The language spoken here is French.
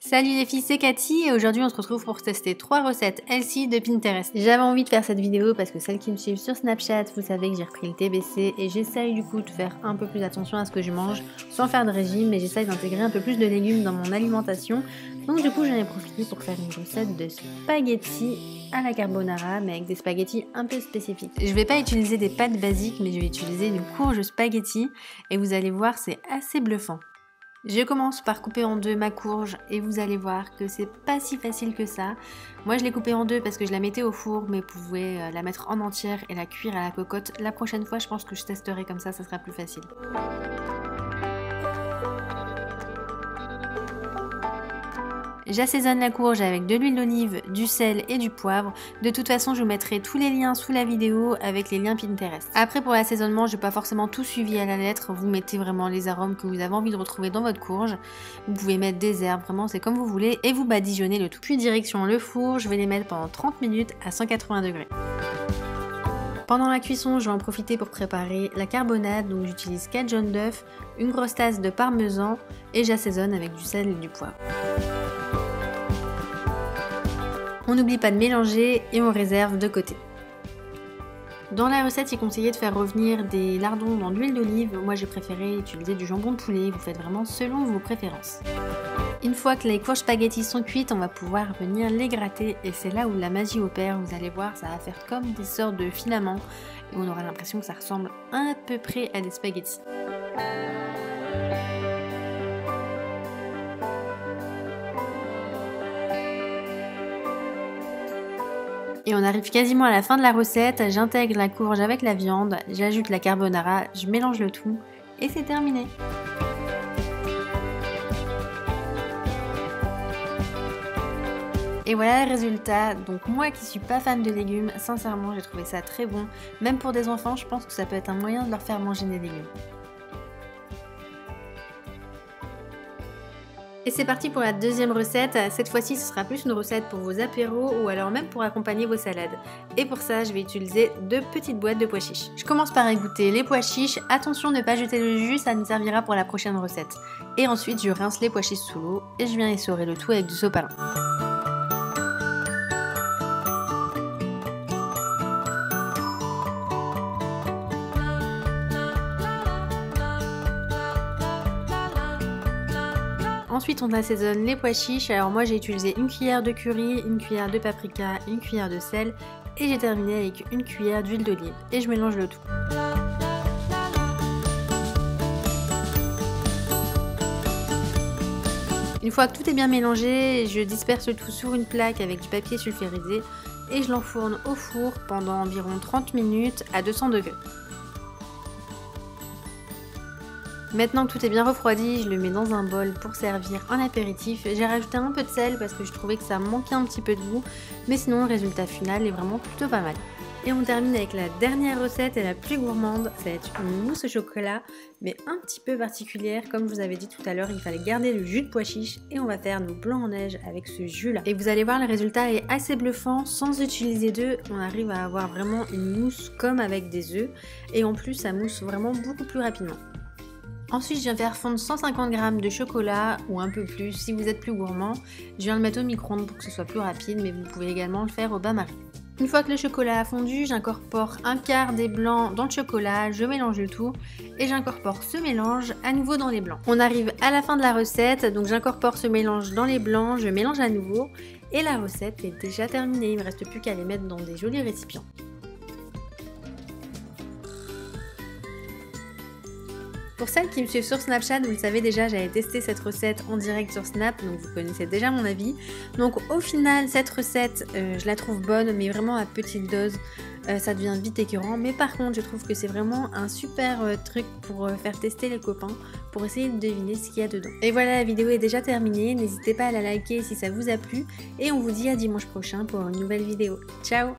Salut les filles, c'est Cathy et aujourd'hui on se retrouve pour tester 3 recettes healthy de Pinterest. J'avais envie de faire cette vidéo parce que celles qui me suivent sur Snapchat, vous savez que j'ai repris le TBC et j'essaye du coup de faire un peu plus attention à ce que je mange sans faire de régime, mais j'essaye d'intégrer un peu plus de légumes dans mon alimentation. Donc du coup j'en ai profité pour faire une recette de spaghettis à la carbonara, mais avec des spaghettis un peu spécifiques. Je vais pas utiliser des pâtes basiques, mais je vais utiliser une courge spaghetti et vous allez voir, c'est assez bluffant. Je commence par couper en deux ma courge et vous allez voir que c'est pas si facile que ça. Moi je l'ai coupée en deux parce que je la mettais au four, mais vous pouvez la mettre en entière et la cuire à la cocotte. La prochaine fois je pense que je testerai comme ça sera plus facile. J'assaisonne la courge avec de l'huile d'olive, du sel et du poivre. De toute façon, je vous mettrai tous les liens sous la vidéo avec les liens Pinterest. Après, pour l'assaisonnement, je n'ai pas forcément tout suivi à la lettre. Vous mettez vraiment les arômes que vous avez envie de retrouver dans votre courge. Vous pouvez mettre des herbes, vraiment c'est comme vous voulez. Et vous badigeonnez le tout. Puis direction le four, je vais les mettre pendant 30 minutes à 180 degrés. Pendant la cuisson, je vais en profiter pour préparer la carbonade. Donc j'utilise 4 jaunes d'œufs, une grosse tasse de parmesan et j'assaisonne avec du sel et du poivre. On n'oublie pas de mélanger et on réserve de côté. Dans la recette, il est conseillé de faire revenir des lardons dans l'huile d'olive. Moi j'ai préféré utiliser du jambon de poulet, vous faites vraiment selon vos préférences. Une fois que les courges spaghettis sont cuites, on va pouvoir venir les gratter et c'est là où la magie opère. Vous allez voir, ça va faire comme des sortes de filaments et on aura l'impression que ça ressemble à peu près à des spaghettis. Et on arrive quasiment à la fin de la recette, j'intègre la courge avec la viande, j'ajoute la carbonara, je mélange le tout et c'est terminé. Et voilà le résultat. Donc moi qui suis pas fan de légumes, sincèrement j'ai trouvé ça très bon. Même pour des enfants, je pense que ça peut être un moyen de leur faire manger des légumes. Et c'est parti pour la deuxième recette. Cette fois-ci, ce sera plus une recette pour vos apéros ou alors même pour accompagner vos salades. Et pour ça, je vais utiliser 2 petites boîtes de pois chiches. Je commence par égoutter les pois chiches. Attention de ne pas jeter le jus, ça nous servira pour la prochaine recette. Et ensuite, je rince les pois chiches sous l'eau et je viens essorer le tout avec du sopalin. Ensuite, on assaisonne les pois chiches. Alors moi, j'ai utilisé une cuillère de curry, une cuillère de paprika, une cuillère de sel et j'ai terminé avec une cuillère d'huile d'olive et je mélange le tout. Une fois que tout est bien mélangé, je disperse le tout sur une plaque avec du papier sulfurisé et je l'enfourne au four pendant environ 30 minutes à 200 degrés. Maintenant que tout est bien refroidi, je le mets dans un bol pour servir en apéritif. J'ai rajouté un peu de sel parce que je trouvais que ça manquait un petit peu de goût, mais sinon le résultat final est vraiment plutôt pas mal. Et on termine avec la dernière recette et la plus gourmande, ça va être une mousse au chocolat, mais un petit peu particulière. Comme je vous avais dit tout à l'heure, il fallait garder le jus de pois chiche et on va faire nos blancs en neige avec ce jus là. Et vous allez voir, le résultat est assez bluffant, sans utiliser d'œufs, on arrive à avoir vraiment une mousse comme avec des œufs et en plus ça mousse vraiment beaucoup plus rapidement. Ensuite, je viens faire fondre 150 g de chocolat ou un peu plus si vous êtes plus gourmand. Je viens le mettre au micro-ondes pour que ce soit plus rapide, mais vous pouvez également le faire au bain-marie. Une fois que le chocolat a fondu, j'incorpore un quart des blancs dans le chocolat, je mélange le tout et j'incorpore ce mélange à nouveau dans les blancs. On arrive à la fin de la recette, donc j'incorpore ce mélange dans les blancs, je mélange à nouveau et la recette est déjà terminée. Il ne me reste plus qu'à les mettre dans des jolis récipients. Pour celles qui me suivent sur Snapchat, vous le savez déjà, j'avais testé cette recette en direct sur Snap, donc vous connaissez déjà mon avis. Donc au final, cette recette, je la trouve bonne, mais vraiment à petite dose, ça devient vite écœurant. Mais par contre, je trouve que c'est vraiment un super truc pour faire tester les copains, pour essayer de deviner ce qu'il y a dedans. Et voilà, la vidéo est déjà terminée, n'hésitez pas à la liker si ça vous a plu, et on vous dit à dimanche prochain pour une nouvelle vidéo. Ciao!